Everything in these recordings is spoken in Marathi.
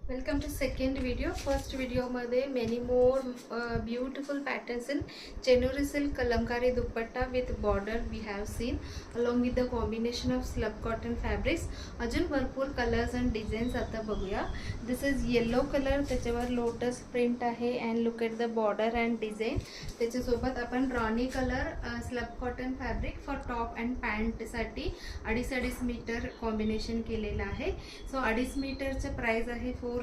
Welcome to second video. First video मध्ये many more beautiful patterns in Chenuri silk kalamkari dupatta with border we have seen along with the combination of slab cotton fabrics. अजून भरपूर कलर्स and डिझाईन्स आता बघूया. This is yellow color, त्याच्यावर लोटस प्रिंट आहे and look at the border and design. त्याच्यासोबत आपण राणी colour slub cotton fabric for top and pant साठी 2.5 मीटर कॉम्बिनेशन केलेलं आहे. सो 2.5 मीटरचे प्राइस आहे 450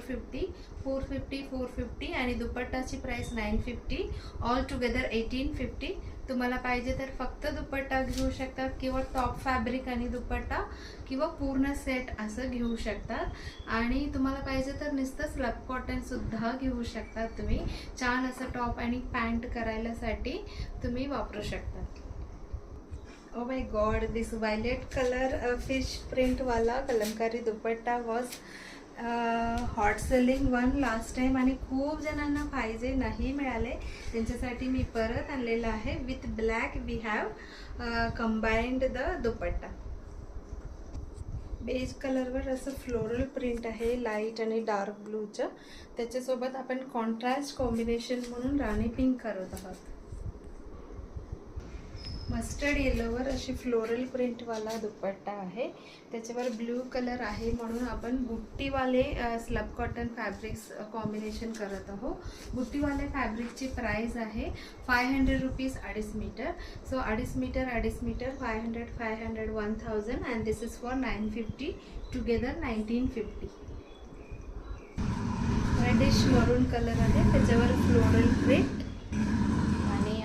आणि दुपट्टाची प्राइस 950, ऑल टुगेदर 1850. तुम्हाला पाहिजे तर फक्त दुपट्टा घेऊ शकतात किंवा टॉप फॅब्रिक आणि दुपट्टा किंवा पूर्ण सेट असं घेऊ शकतात आणि तुम्हाला पाहिजे तर नुसतं स्लब कॉटन सुद्धा घेऊ शकतात. तुम्ही छान असं टॉप आणि पॅन्ट करायलासाठी तुम्ही वापरू शकता. Oh my god, this violet color fish print वाला कलमकारी दुपट्टा was hot selling one last time आणि खूप जणांना पाहिजे नाही मिळाले, त्यांच्यासाठी मी परत आणलेला आहे. With black we have combined the dupatta. Beige कलरवर असं फ्लोरल प्रिंट आहे लाईट आणि डार्क ब्लूचं. त्याच्यासोबत आपण कॉन्ट्रास्ट कॉम्बिनेशन म्हणून राणी पिंक करत आहोत. मस्टर्ड येलोवर अशी फ्लोरल प्रिंटवाला दुपट्टा आहे, त्याच्यावर ब्लू कलर आहे म्हणून आपण बुट्टीवाले स्लब कॉटन फॅब्रिक्स कॉम्बिनेशन करत आहोत. बुट्टीवाले फॅब्रिकची प्राइस आहे 500 rupees 2.5 metre. So 2.5 metre 500 1000 and this is for 950, together 1950. Reddish maroon colour आहे, त्याच्यावर फ्लोरल प्रिंट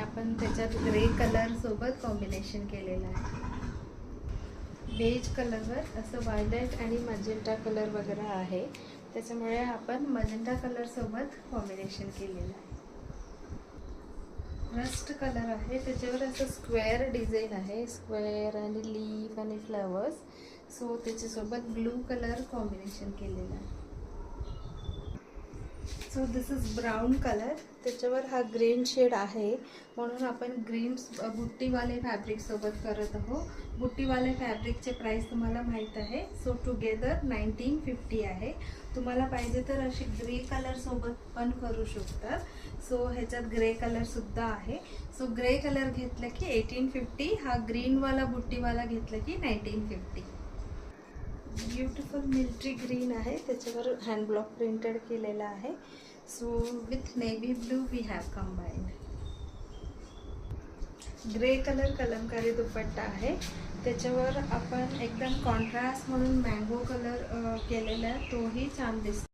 आपण त्याच्यात ग्रे कलर सोबत कॉम्बिनेशन केलेलं आहे. बेज कलरवर असं व्हायलेट आणि मजेंटा कलर वगैरे आहे, त्याच्यामुळे आपण मजेंटा कलर सोबत कॉम्बिनेशन केलेलं आहे. रस्ट कलर आहे, त्याच्यावर असं स्क्वेअर डिझाईन आहे, स्क्वेअर आणि लीफ आणि फ्लावर्स. सो त्याच्यासोबत ब्लू कलर कॉम्बिनेशन केलेलं आहे. So this is brown colour, त्याच्यावर हा ग्रीन शेड आहे म्हणून आपण ग्रीन बुट्टीवाले फॅब्रिक सोबत करत आहोत. बुट्टीवाले फॅब्रिकचे प्राइस तुम्हाला माहीत आहे. सो टुगेदर 1950 आहे. तुम्हाला पाहिजे तर अशी ग्रे कलर सोबत पण करू शकतात. सो ह्याच्यात ग्रे कलर सुद्धा आहे. सो ग्रे कलर घेतलं की 1850, हा ग्रीनवाला बुट्टीवाला घेतलं की 1950. ब्युटिफुल मिल्ट्री ग्रीन आहे, त्याच्यावर हँड ब्लॉक प्रिंटेड केलेला आहे. So with navy blue we have combined. Grey colour kalamkari dupatta आहे, त्याच्यावर आपण एकदम कॉन्ट्रास्ट म्हणून मँगो कलर केलेला आहे, तोही छान दिसतो.